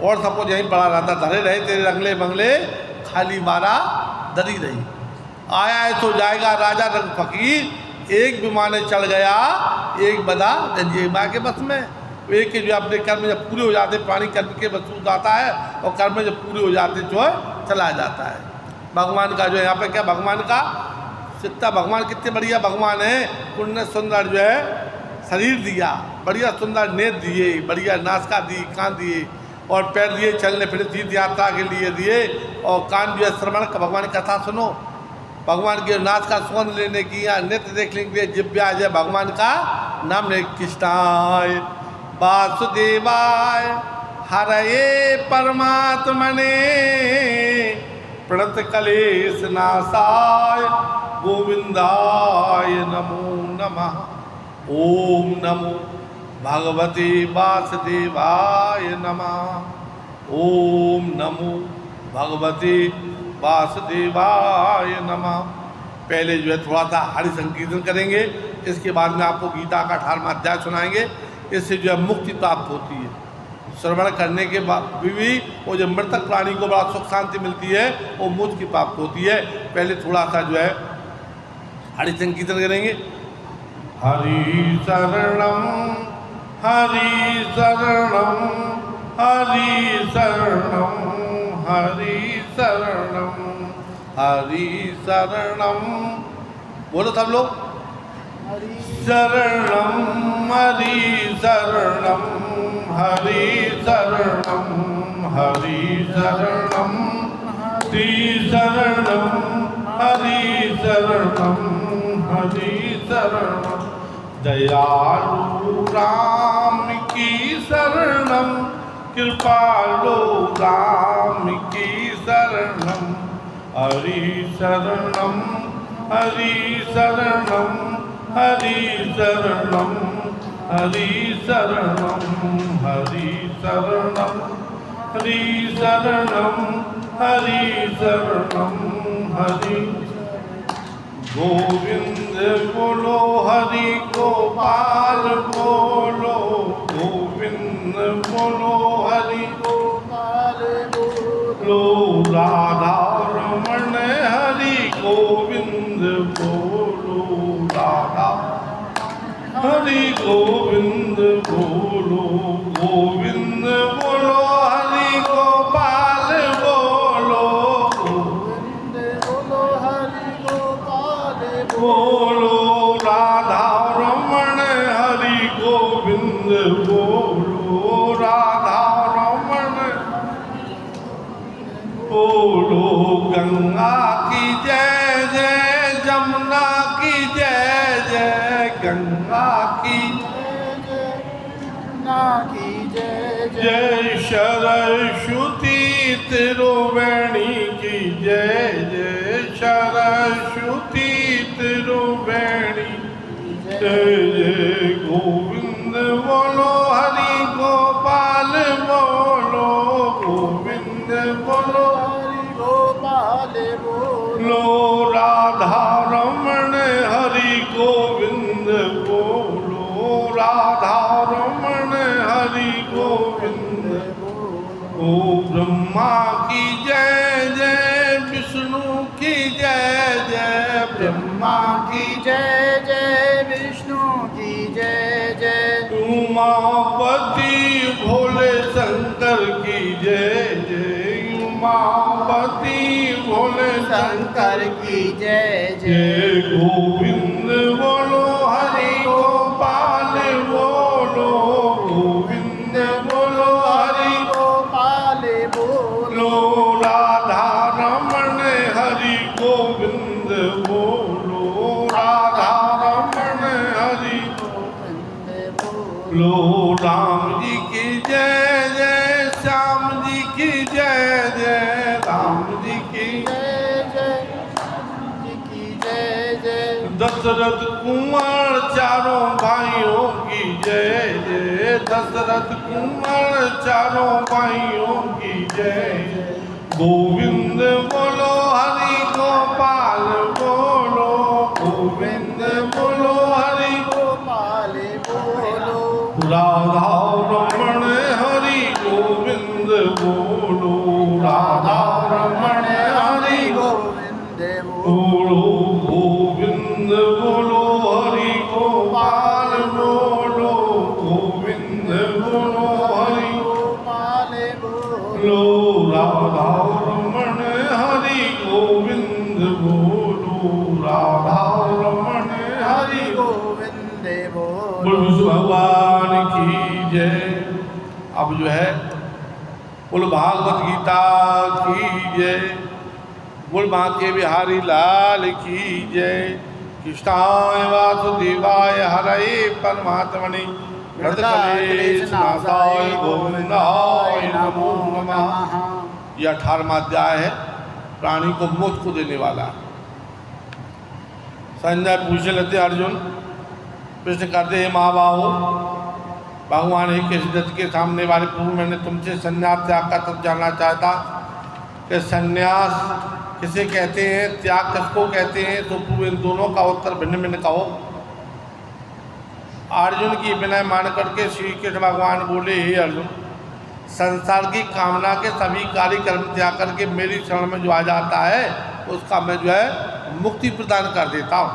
और सपोज यहीं पड़ा रहता, धरे रहे तेरे रंगले बंगले, खाली मारा दरी रही। आया है तो जाएगा राजा रंग फकीर, एक विमाने चढ़ गया एक बदा रंजिए माँ के बस में। एक के जो अपने कर्म जब पूरे हो जाते, प्राणी कर्म के बसूत आता है और कर्म जब पूरे हो जाते जो है चला जाता है। भगवान का जो है यहाँ पे क्या, भगवान का चित्ता, भगवान कितने बढ़िया भगवान है, पुण्य सुंदर जो है शरीर दिया, बढ़िया सुंदर नेत्र दिए, बढ़िया नासिका दी, कान दिए और पैर दिए चलने फिर तीर्थ यात्रा के लिए दिए, और कान दिया श्रवण का, भगवान की कथा सुनो, भगवान के नाच का सुगंध लेने की, या नृत्य देखने के लिए जिव्या जय भगवान का नाम ले। कृष्णाय वासुदेवाय हरये परमात्मने प्रणत कलेश नाशाय गोविंदाय नमो नमः। ओम नमो भगवते वासुदेवाय नमः। ओम नमो भगवते वासुदेवाय नमः। पहले जो है थोड़ा सा हरि संकीर्तन करेंगे, इसके बाद में आपको गीता का 18वां अध्याय सुनाएंगे। इससे जो है मुक्ति प्राप्त होती है। श्रवण करने के बाद भी वो जो मृतक प्राणी को बड़ा सुख शांति मिलती है, वो मुक्ति प्राप्त होती है। पहले थोड़ा सा जो है हरि संकीर्तन करेंगे। हरि शरणम हरि शरणम हरि शरणम हरि शरणम हरि शरणम। बोलो सब लोग, शरणम हरि शरणम हरि शरणम हरि शरणम श्री शरणम हरि शरणम हरि शरणम। दयालु राम की शरणम कृपालु राम की शरणम हरि शरणम हरि शरणम हरि शरणम हरि शरणम हरि शरणम हरि शरणम हरि शरणम हरि। गोविंद बोलो हरि गोपाल बोलो, गोविंद बोलो हरि गोपाल बोलो, राधा रमण हरि गोविंद बोलो, राधा हरि गोविंद बोलो, गोविंद बोलो हरि गोपाल बोलो, गोविंद बोलो हरि गोपाल बोलो, राधा रमण हरि गोविंद बोलो, राधा रमण बोलो। गंगा की जय जय, जमुना की जय जय, गंगा की जमुना की जय जय, सरस्वती त्रिवेणी की जय जय, सरस्वती त्रिवेणी जय जय। गोविंद बोलो हरि गोपाल बोलो, गोविंद बोलो हरि गोपाल बोलो, राधा रमण हरि गोविंद बोलो, राधा रमण हरि गोविंद बोलो। ओ ब्रह्मा की जय जय, विष्णु की जय जय, ब्रह्मा की जय जय, विष्णु की जय जय, उमापति भोले शंकर की जय जय, उमापति भोले शंकर की जय जय। गोविंद बोलो हरि गोपाल बोलो, गोविंद बोलो हरि गोपाल बोलो, राधा रमण हरि गोविंद बोलो, राधा रमण हरि गोविंद बोलो। राम जी की जय जय, श्याम जी की जय जय, राम जी की जय जय, राम जी की जय जय। दशरथ कुंवर चारों भाइयों की जय जय, दशरथ कुंवर चारों भाइयों की जय जय। गोविंद बोलो हरि गोपाल बोलो, गोविंद बोलो हरि गोपाल बोलो, राधा रमण हरि गोविंद बोलो राधा रमण हरि गोविंद बोलो गोविंद बोलो हरि गोपाल बोलो गोविंद बोलो हरि गोपाल बोलो राधा रमण हरि गोविंद बोलो राधा रमण हरि गोविंद बोलो भगवान की जय। अब जो है बोल भागवत गीता की जय, बोल माँ के बिहारी लाल की जय। कृष्णाय वासुदेवाय हरे परमात्मने नाथाय गोविंदाय नमो नमः। यह 18वां अध्याय है, प्राणी को मोक्ष को देने वाला। संजय पूछे लेते अर्जुन, प्रश्न करते हैं महाबाहो, भगवान ही के सिद्धत के सामने वाले प्रभु, मैंने तुमसे संन्यास त्याग का तब जानना चाहता कि संन्यास किसे कहते हैं, त्याग किसको कहते हैं। तो प्रभु इन दोनों का उत्तर भिन्न भिन्न कहो। अर्जुन की विनय मान करके श्री कृष्ण भगवान बोले, हे अर्जुन, संसार की कामना के सभी कार्यक्रम त्याग करके मेरी शरण में जो आ जाता है उसका मैं जो है मुक्ति प्रदान कर देता हूँ।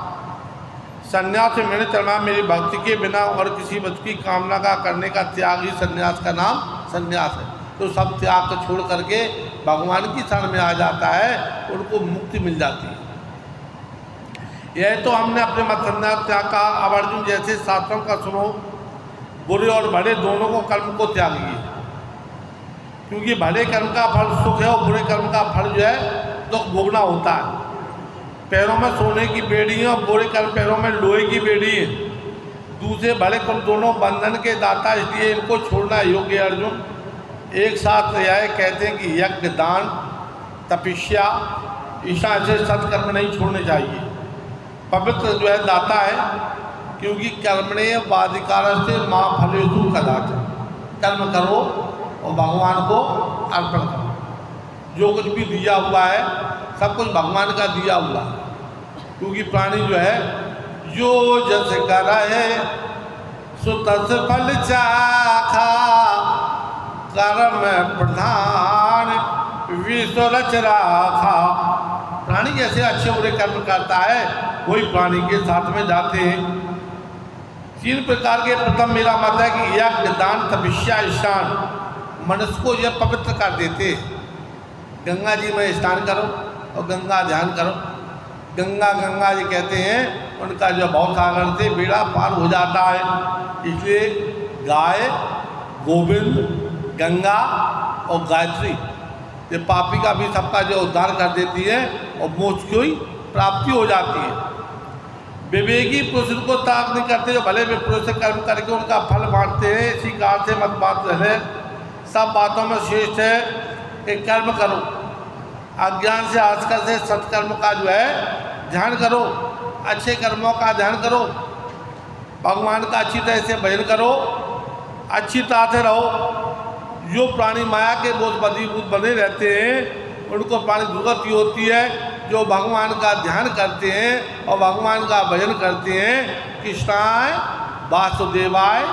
संन्यास से मैंने चलना मेरी भक्ति के बिना और किसी वस्तु की कामना का करने का त्याग ही संन्यास का नाम संन्यास है। तो सब त्याग को छोड़ करके भगवान की शरण में आ जाता है, उनको मुक्ति मिल जाती है। यह तो हमने अपने मत संन्यास त्याग का। अब अर्जुन जैसे शास्त्रों का सुनो, बुरे और भले दोनों को कर्म को त्यागिए, क्योंकि भले कर्म का फल सुख है और बुरे कर्म का फल जो है दुख भोगना होता है। पैरों में सोने की बेड़ी है और बुरे कर्म पैरों में लोहे की बेड़ी है। दूसरे भले कर्म दोनों बंधन के दाता, इसलिए इनको छोड़ना योग्य। अर्जुन एक साथ रियाय कहते हैं कि यज्ञ, दान, तपस्या, ईशा ऐसे सत्कर्म नहीं छोड़ने चाहिए। पवित्र जो है दाता है, क्योंकि कर्मणे वाधिकार से माँ फलेषु कदाचन। कर्म करो और भगवान को अर्पण करो। जो कुछ भी दिया हुआ है सब कुछ भगवान का दिया हुआ है, क्योंकि प्राणी जो है जो जस कर है सो तस फल चाखा, कर्म प्रधान विश्व रच राखा। प्राणी जैसे अच्छे बुरे कर्म करता है वही प्राणी के साथ में जाते हैं। 3 प्रकार के प्रथम मेरा मत है कि यज्ञ, दान, तपस्या, ईशान मनुष्य को यह पवित्र कर देते। गंगा जी में स्नान करो और गंगा ध्यान करो। गंगा जी कहते हैं उनका जो भव सागर से बेड़ा पार हो जाता है। इसलिए गाय, गोविंद, गंगा और गायत्री ये पापी का भी सबका जो उद्धार कर देती है और मोक्ष की प्राप्ति हो जाती है। विवेकी पुरुष को त्याग नहीं करते, जो भले भी पुरुष से कर्म करके उनका फल बांटते हैं। इसी कारण से मत बात है, सब बातों में श्रेष्ठ है कि कर्म करो। अज्ञान से आजकल से सत्कर्म का जो है ध्यान करो, अच्छे कर्मों का ध्यान करो, भगवान का अच्छी तरह से भजन करो, अच्छी तरह से रहो। जो प्राणी माया के बोझ बदीभूत बने रहते हैं उनको प्राणी दुर्गति होती है। जो भगवान का ध्यान करते हैं और भगवान का भजन करते हैं, कृष्णाय वासुदेवाय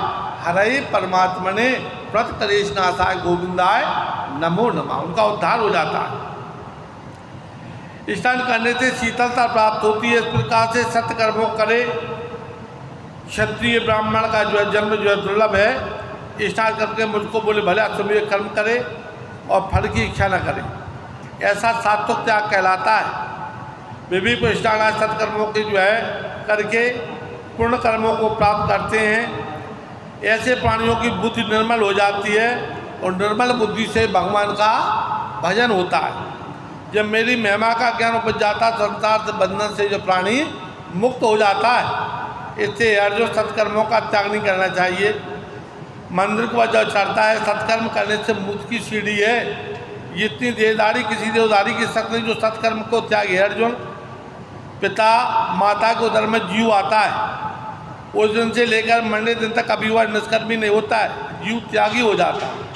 हरे परमात्मने प्रतिकरेशनाशाय गोविंदाय नमो नमः, उनका उद्धार हो जाता है। स्नान करने से शीतलता प्राप्त होती है। इस प्रकार से सत्कर्मों करे। क्षत्रिय ब्राह्मण का जो है जन्म जो है दुर्लभ है। स्नान करके मुझको बोले भले अश्वमेध कर्म करे और फल की इच्छा न करे, ऐसा सात्विक त्याग कहलाता है। वे को स्नान सत्कर्मों के जो है करके पूर्ण कर्मों को प्राप्त करते हैं। ऐसे प्राणियों की बुद्धि निर्मल हो जाती है और निर्मल बुद्धि से भगवान का भजन होता है। जब मेरी महिमा का ज्ञान उपज जाता, संसार से बंधन से जो प्राणी मुक्त हो जाता है। इससे अर्जुन सत्कर्मों का त्याग नहीं करना चाहिए। मंदिर को जब चढ़ता है, सत्कर्म करने से मुक्ति की सीढ़ी है। जितनी देहदारी किसी देवदारी की शक्ति नहीं, जो सत्कर्म को त्याग है। अर्जुन पिता माता के उदर में जीव आता है, उस दिन से लेकर मरने दिन तक कभी वह निष्कर्मी नहीं होता है, जीव त्यागी हो जाता है।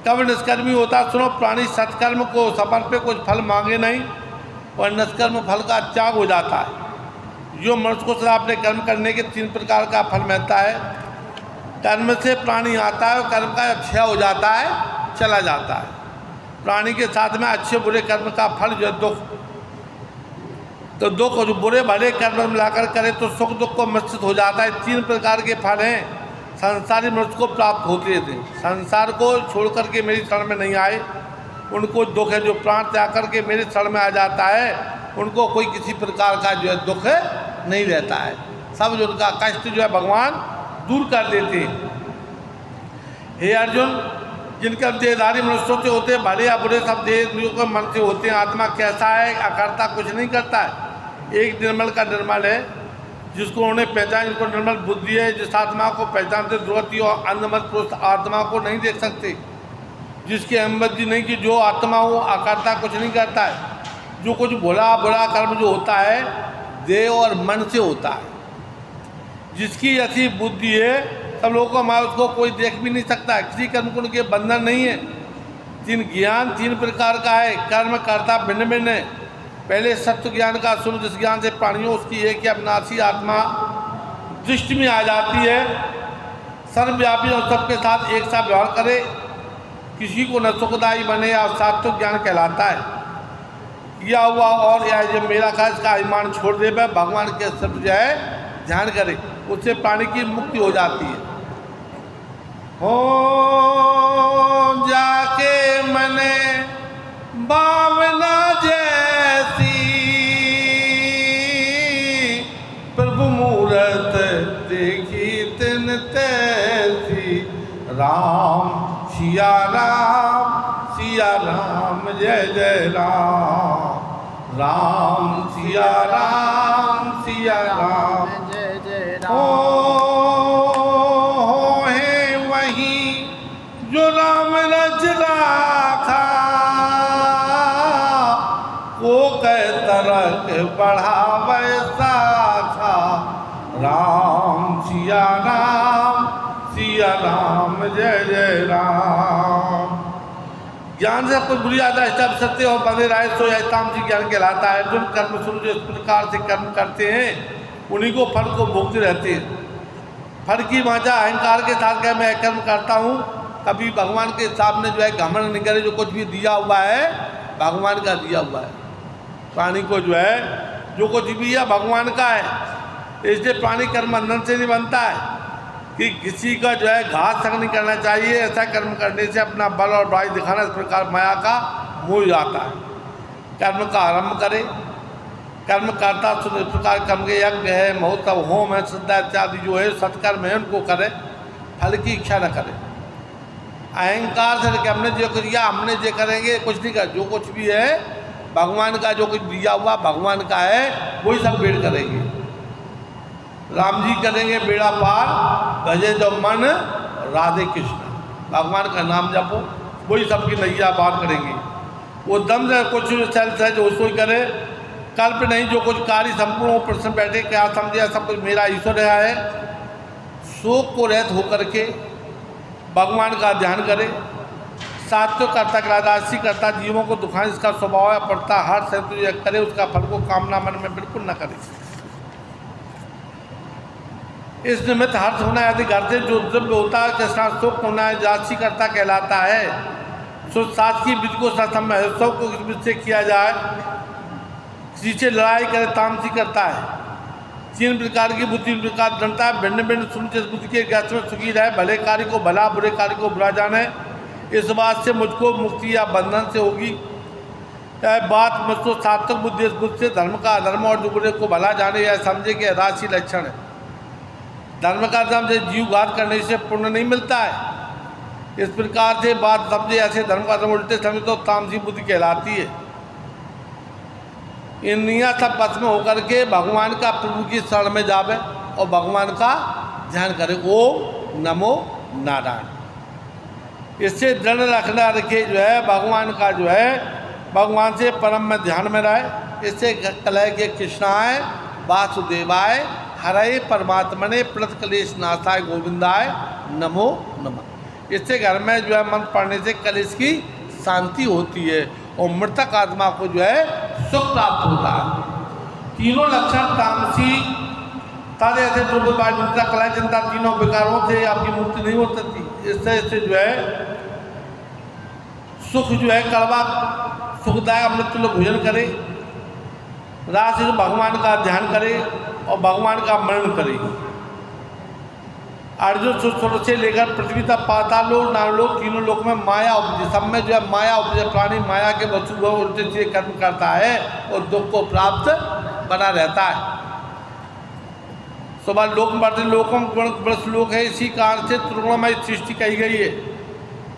कब निष्कर्मी होता है? सुनो, प्राणी सत्कर्म को समर्पे कुछ फल मांगे नहीं और निष्कर्म फल का त्याग हो जाता है। जो मनुष्य को सदा अपने कर्म करने के 3 प्रकार का फल मिलता है। कर्म से प्राणी आता है और कर्म का क्षय हो जाता है चला जाता है। प्राणी के साथ में अच्छे बुरे कर्म का फल जो है दुख, तो दुख जो बुरे भले कर्म मिलाकर करे तो सुख दुख को मिश्रित हो जाता है। 3 प्रकार के फल हैं संसारी मनुष्य को प्राप्त होते थे। संसार को छोड़ करके मेरी शरण में नहीं आए उनको दुख है, जो प्राण त्याग करके मेरे शरण में आ जाता है उनको कोई किसी प्रकार का जो है दुख नहीं रहता है। सब जो उनका कष्ट जो है भगवान दूर कर देते हैं। हे अर्जुन, जिनके हम देहधारी मनुष्यों से होते हैं, भले या बुरे सब देह के मन से होते हैं। आत्मा कैसा है? अकर्ता, कुछ नहीं करता है। एक निर्मल का निर्मल है, जिसको उन्होंने पहचान, जिनको निर्मल बुद्धि है, जिस आत्मा को पहचानते ध्रुवती और अंधमत पुरुष आत्मा को नहीं देख सकते, जिसकी अहमदी नहीं कि जो आत्मा हो अकर्ता, कुछ नहीं करता है। जो कुछ बुरा कर्म जो होता है देह और मन से होता है। जिसकी ऐसी बुद्धि है सब लोगों को हमारा उसको कोई देख भी नहीं सकता है। किसी कर्म को उनके बंधन नहीं है। 3 ज्ञान 3 प्रकार का है। कर्म कर्ता भिन्न भिन्न है। पहले सत्य ज्ञान का सुनो, जिस ज्ञान से प्राणियों उसकी एक ही अविनाशी आत्मा दृष्टि में आ जाती है। सर्वव्यापी और सबके साथ एक साथ व्यवहार करे, किसी को न सुखदायी बने, या सात्विक ज्ञान कहलाता है। किया हुआ और या जब मेरा का इसका अभिमान छोड़ दे, वह भगवान के शब्द जो है ध्यान करे, उससे प्राणी की मुक्ति हो जाती है। हो जाके मने भावना जैसी, प्रभु मूरत देखी तिन तैसी। राम सिया राम जय जय राम। राम सिया राम जय जय ओ है वही जो राम रच राखा, को कह तरक बढ़ावे साखा। राम सिया राम जय जय राम। ज्ञान से कोई बुरी आदत है सत्य और बंधे रहे सो यह तामसिक ज्ञान कहलाता है। जो कर्म शुरू जो इस प्रकार से कर्म करते हैं उन्हीं को फल को भोगते रहते हैं। फल की वाचा अहंकार के साथ क्या मैं कर्म करता हूँ, कभी भगवान के सामने जो है घमंड नहीं करे। जो कुछ भी दिया हुआ है भगवान का दिया हुआ है। प्राणी को जो है जो कुछ भी है भगवान का है, इसलिए प्राणी कर्म बंधन से नहीं बनता है कि किसी का जो है घात तक नहीं करना चाहिए। ऐसा कर्म करने से अपना बल और बड़ाई दिखाना इस प्रकार माया का मोह जाता है। कर्म का आरंभ करे, कर्म करता इस प्रकार कर्म के यज्ञ है, महोत्सव, होम है, श्रद्धा इत्यादि जो है सत्कर्म है उनको करे, फल की इच्छा न करे। अहंकार से कि हमने जो किया हमने जो करेंगे, कुछ नहीं कर। जो कुछ भी है भगवान का, जो कुछ दिया हुआ भगवान का है वही सब बेड़ करेंगे। राम जी करेंगे बेड़ा पार, भजे जो मन राधे कृष्ण, भगवान का नाम जपो, वही सबकी नैया पार करेंगे। वो दम से कुछ सेल्स है जो उसको ही करे, कल्प नहीं। जो कुछ कार्य संपूर्ण प्रश्न बैठे क्या समझे सब कुछ मेरा ईश्वर है। शोक को रहित होकर के भगवान का ध्यान करे। सात्विक करता राजसी करता जीवों को दुखाने इसका स्वभाव है, पड़ता हर संतुष्ट करे, उसका फल को कामना मन में बिल्कुल न करे। इस निमित्त हर्ष होना आदि घर से जो द्रव्य होता है कृष्णा सुख होना है जाति करता कहलाता है। सो साथ की बीज को सत्सम सब को इस बीच से किया जाए। किसी से लड़ाई करे तामसी करता है। 3 प्रकार की बुद्धि प्रकार जनता है, भिन्न भिन्न सुनते बुद्धि के ज्ञात में सुखी रहे, भले कार्य को भला बुरे कार्य को बुरा जाने। इस बात से मुझको मुक्ति या बंधन से होगी। बात मुझको सात्विक बुद्धि इस बुद्धि से धर्म का अधर्म और जो बुरे को भला जाने या समझे के राशि लक्षण है। धर्म का धर्म से जीव घात करने से पुण्य नहीं मिलता है। इस प्रकार से बात समझे, ऐसे धर्म का धर्म उल्टे समझे तो तामसी बुद्धि कहलाती है। इंद्रियां सब बस में होकर के भगवान का प्रभु की शरण में जावे और भगवान का ध्यान करे। ओम नमो नारायण, इससे दृढ़ रखना रखे जो है भगवान का जो है भगवान से परम में ध्यान में रहे। इससे कलह के कृष्णाय वासुदेवाय हरे परमात्मने प्लत कलेश नाशाय गोविंदाय नमो नमः। इससे घर में जो है मंत्र पढ़ने से कलेश की शांति होती है और मृतक आत्मा को जो है सुख प्राप्त होता है। तीनों लक्षण तामसी ताजे ऐसे चिंता कला चिंता तीनों विकारों से आपकी मुक्ति नहीं हो सकती। इससे जो है सुख जो है कड़वा सुखदायक अमृत लोग भोजन करे, रात से भगवान का ध्यान करे और भगवान का मरण करे। अर्जुन सूत्र से लेकर पृथ्वी तक पाताल लोक नारलोक तीनों लोक में माया उपजे, सब में जो है माया उपजे। प्राणी माया के वस्तु को उल्टे सीधे कर्म करता है और दुख को प्राप्त बना रहता है। सुबह लोक बढ़ते लोकम गुण श्लोक है, इसी कारण से त्रिगुणमय सृष्टि कही गई है।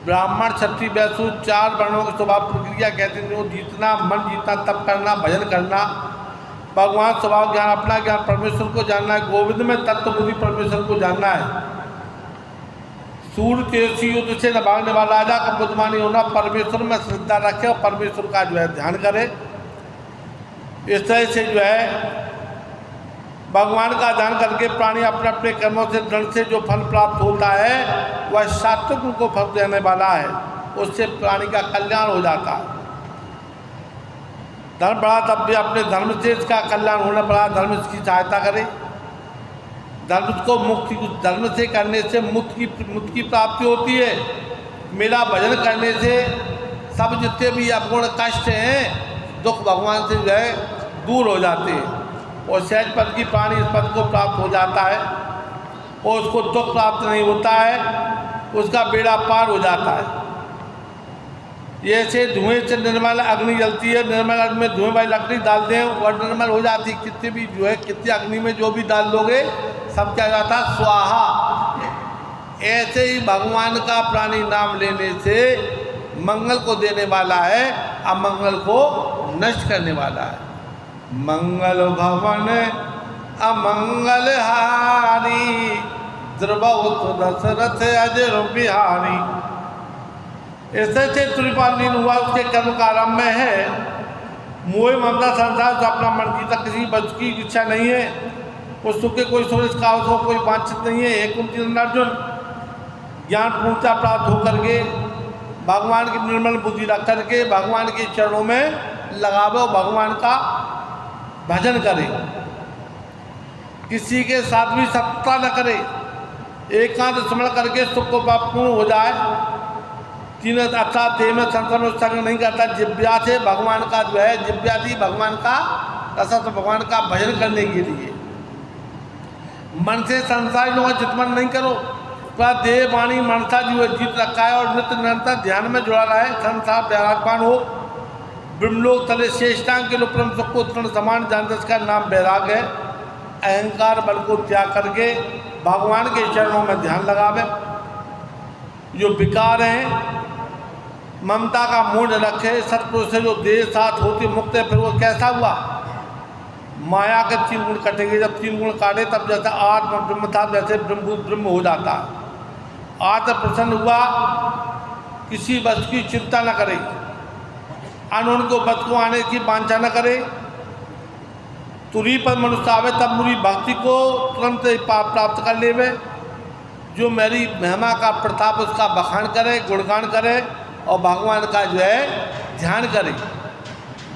ब्राह्मण क्षत्रिय वैश्य 4 वर्णों की स्वभाव प्रक्रिया कहते हैं। जो जीतना, मन जीतना, तप करना, भजन करना, भगवान स्वभाव ज्ञान, अपना ज्ञान, परमेश्वर को जानना है। गोविंद में तत्व बुद्धि परमेश्वर को जानना है। सूर्य तेजस्वी युद्ध से न भागने वाला राजा का बुद्धिमानी होना, परमेश्वर में श्रद्धा रखे और परमेश्वर का जो है ध्यान करे। इस तरह से जो है भगवान का ध्यान करके प्राणी अपने अपने कर्मों से दृढ़ से जो फल प्राप्त होता है वह सात्विक को फल देने वाला है, उससे प्राणी का कल्याण हो जाता है। धर्म बढ़ा तब भी अपने धर्म से इसका कल्याण होने बढ़ा, धर्म इसकी सहायता करे। धर्म को मुक्ति, धर्म से करने से मुक्ति की प्राप्ति होती है। मेरा भजन करने से सब जितने भी अवगुण कष्ट हैं, दुख भगवान से जो है दूर हो जाते हैं और सहज पद की प्राणी इस पद को प्राप्त हो जाता है और उसको दुख प्राप्त नहीं होता है, उसका बेड़ा पार हो जाता है। जैसे धुएं से निर्मल अग्नि जलती है, निर्मल अग्नि में धुएं वाली लकड़ी डाल दें और निर्मल हो जाती है। कितने भी जो है कितनी अग्नि में जो भी डाल दोगे सब क्या जाता है, स्वाहा। ऐसे ही भगवान का प्राणी नाम लेने से मंगल को देने वाला है, अमंगल को नष्ट करने वाला है। मंगल भवन अमंगल हारी, द्रवहुत दशरथ अजर बिहारी। ऐसे से त्रिपालीन हुआ, उसके कर्म का आरंभ में है मोह ममता संसार से अपना मन जीता, किसी वस्तु की इच्छा नहीं है, उस सुख के कोई सोच का उसको कोई वांछित नहीं है। एक अर्जुन ज्ञान पूर्णता प्राप्त होकर के भगवान की निर्मल बुद्धि रख करके भगवान के चरणों में लगावे और भगवान का भजन करे। किसी के साथ भी सत्ता न करे, एकांत स्मरण करके सुख को पूर्ण हो जाए। तीन अच्छा देह में संसार में संग नहीं करता। जिव्या से भगवान का जो है, जिव्या थी भगवान का रसत, भगवान का भजन करने के लिए। मन से संसारी लोगों का चितमन नहीं करो, पूरा देह वाणी मनसा जो है जीत रखा है और नित्य निरंतर ध्यान में जुड़ा रहा है। संसार वैरागवान हो, ब्रह्मलोक तले शेषटांग के लोग परम सुख को तृण समान जानते, इसका नाम वैराग है। अहंकार बल को त्याग करके भगवान के चरणों में ध्यान लगावे। जो विकार हैं, ममता का मूड रखे, सतपुरुष से जो देह साथ होती मुक्त है, फिर वो कैसा हुआ, माया के 3 गुण कटेंगे। जब 3 गुण काटे तब जैसे आत्म ब्रह्म था, वैसे ब्रह्म हो जाता। आत्म प्रसन्न हुआ, किसी वस्तु की चिंता न करे, अनून को बस को आने की वांछा न करे। तुरी पर मनुष्य आवे तब मुरी भक्ति को तुरंत प्राप्त कर लेवे। जो मेरी महिमा का प्रताप उसका बखान करे, गुणगान करे और भगवान का जो है ध्यान करे।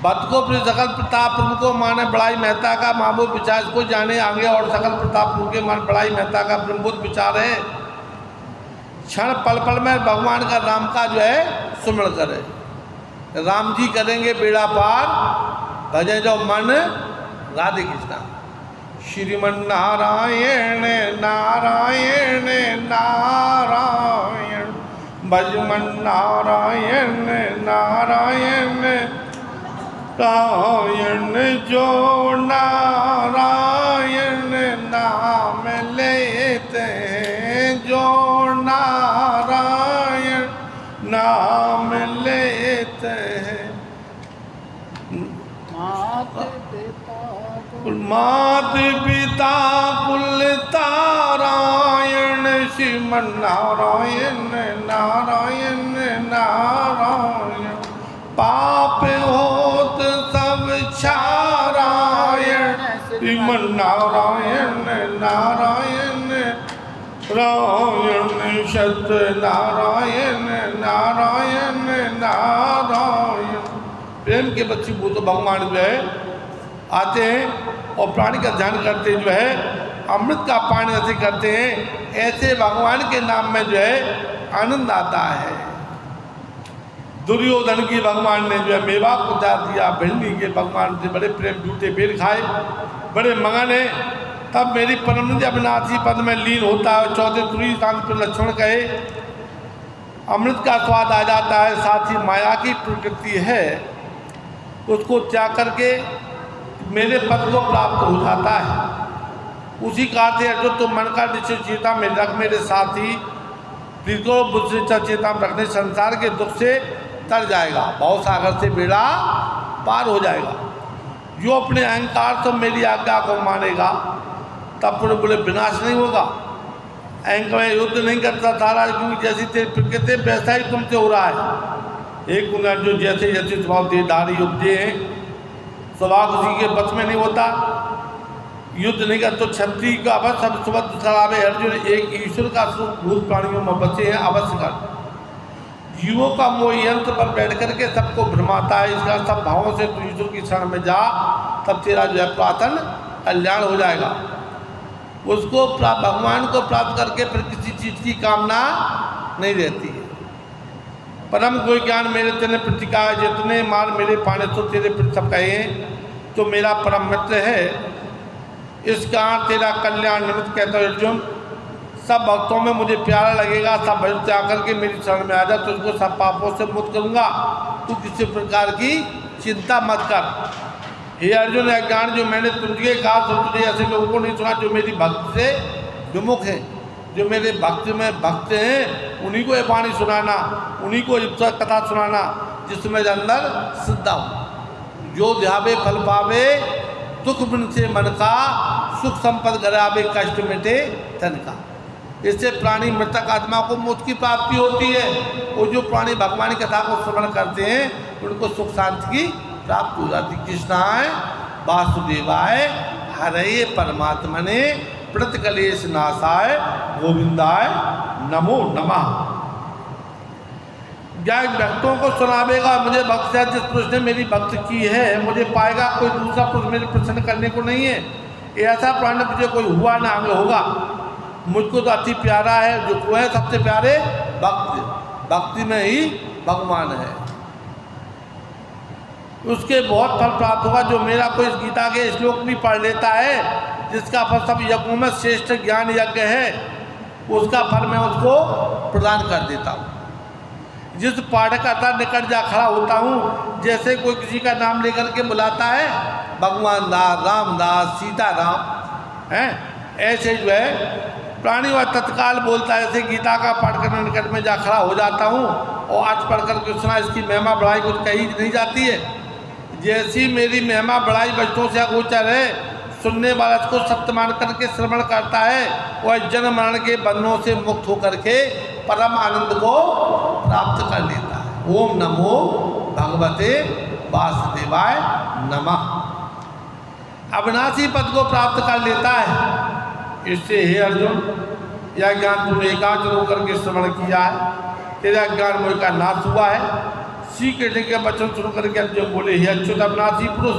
भक्त को सकल प्रताप प्रभु को माने, बड़ाई मेहता का महबूब विचार को जाने आगे। और सकल प्रताप प्रभु के मान बड़ाई मेहता का ब्रह्मभूत विचार है। क्षण पल पल में भगवान का राम का जो है सुमरण करे। राम जी करेंगे बेड़ा पार, भजे जो मन राधे कृष्णा। श्रीमन नारायण नारायण नारायण, भजमन नारायण नारायण नारायण। जो नारायण नाम लेते हैं, जो नारायण नाम लेते हैं। मात पिता कुल तारायण, श्रीमन नारायण नारायण नारायण। पाप होत सब क्षारायण, श्रीमन नारायण नारायण रायण। सत्य नारायण नारायण नारायण। प्रेम के बच्चे वो तो भगवान जो है आते हैं और प्राणी का ध्यान करते जो है अमृत का पान ऐसे करते हैं। ऐसे भगवान के नाम में जो है आनंद आता है। दुर्योधन की भगवान ने जो है मेवा को त्याग दिया, भिंडी के भगवान से बड़े प्रेम झूठे बेर खाए, बड़े मगन है। तब मेरी परम निधि अविनाशी पद में लीन होता है। चौथे तुरी शांत पर लक्ष्मण कहे, अमृत का स्वाद आ जाता है, साथ ही माया की प्रकृति है उसको त्याग करके मेरे पद को प्राप्त हो जाता है। उसी कार्य अर्जुन तो मन का निश्चय चेता में रख, मेरे साथी प्रीतो बुद्ध से चेता में रखने संसार के दुख से तर जाएगा, भाव सागर से बेड़ा पार हो जाएगा। जो अपने अहंकार से मेरी आज्ञा को मानेगा तब पूरे बोले विनाश नहीं होगा। अहंकार में युद्ध नहीं करता सारा, क्योंकि जैसी तेरी प्रकृति वैसा ही तुमसे हो रहा है। एक कुंगर जो जैसे जैसे स्वभाव देहधारी उपजे हैं, स्वभाव किसी के बस में नहीं होता। युद्ध नहीं कर तो क्षत्रिय का अवश्य सब सुबह सलावे अर्जुन एक ईश्वर का स्वरूप भूत प्राणियों में बचे हैं अवश्य कर। जीवों का मोह यंत्र पर बैठ करके सबको भ्रमाता है, इसका सब भावों से तू ईश्वर की शरण में जा, तब तेरा जो है पुरातन कल्याण हो जाएगा। उसको भगवान को प्राप्त करके फिर किसी चीज़ की कामना नहीं रहती है। परम कोई ज्ञान मेरे तेने प्रतिका है, जितने मार मेरे पाने तो तेरे प्रति सब कहे तो मेरा परम मित्र है। इस कारण तेरा कल्याण निमित्त कहता है अर्जुन, सब भक्तों में मुझे प्यारा लगेगा, सब भक्त त्याग करके मेरी शरण में आ जा, तुझको सब पापों से मुक्त करूँगा, तू किसी प्रकार की चिंता मत कर। हे अर्जुन, अज्ञान जो मैंने तुझे कहा तो तुझे ऐसे लोगों को नहीं सुना जो मेरी भक्ति से विमुख हैं। जो मेरे भक्त में भक्त हैं उन्हीं को ये वाणी सुनाना, उन्हीं को कथा सुनाना जिसमें मेरे अंदर श्रद्धा हो। जो ध्यावे फल पावे दुख बिन से मन का, सुख संपद घरावे कष्ट मिटे तन का। इससे प्राणी मृतक आत्मा को मोक्ष की प्राप्ति होती है। और जो प्राणी भगवान की कथा को श्रवण करते हैं उनको सुख शांति की प्राप्त हो जाती। कृष्णाय वासुदेवाय हरये परमात्मने प्रतिकलेश नाशाय गोविंदाय नमो नमः। क्या भक्तों को सुनावेगा, मुझे भक्त है जिस पुरुष ने मेरी भक्ति की है मुझे पाएगा, कोई दूसरा पुरुष मेरे प्रसन्न करने को नहीं है। ऐसा प्राण मुझे कोई हुआ ना आगे होगा। मुझको तो अति प्यारा है, जो है सबसे प्यारे भक्ति, भक्ति में ही भगवान है। उसके बहुत फल प्राप्त होगा। जो मेरा कोई इस गीता के श्लोक भी पढ़ लेता है, जिसका फल सब यज्ञों में श्रेष्ठ ज्ञान यज्ञ है, उसका फल मैं उसको प्रदान कर देता हूँ। जिस पाठकर्ता निकट जा खड़ा होता हूँ, जैसे कोई किसी का नाम लेकर के बुलाता है, भगवान दास, रामदास, सीताराम हैं, ऐसे जो है प्राणी वह तत्काल बोलता है। ऐसे गीता का पाठ करने निकट में जा खड़ा हो जाता हूँ और आज पढ़ कर के सुना, इसकी महिमा बढ़ाई कुछ कही नहीं जाती है। जैसी मेरी महिमा बढ़ाई बच्चों से अगोचर है, सुनने वाला को सत्य मान करके श्रवण करता है, वह जन्म मरण के बंधनों से मुक्त होकर के परम आनंद को प्राप्त कर लेता है। ओम नमो भगवते वासुदेवाय नमः। अविनाशी पद को प्राप्त कर लेता है। इससे हे अर्जुन, यह ज्ञान तूने एकाग्र होकर के श्रवण किया है, तेरा ज्ञान मोह का नाश हुआ है। श्री कृष्ण के वचन सुन करके अर्जुन बोले, हे अच्युत अविनाशी पुरुष,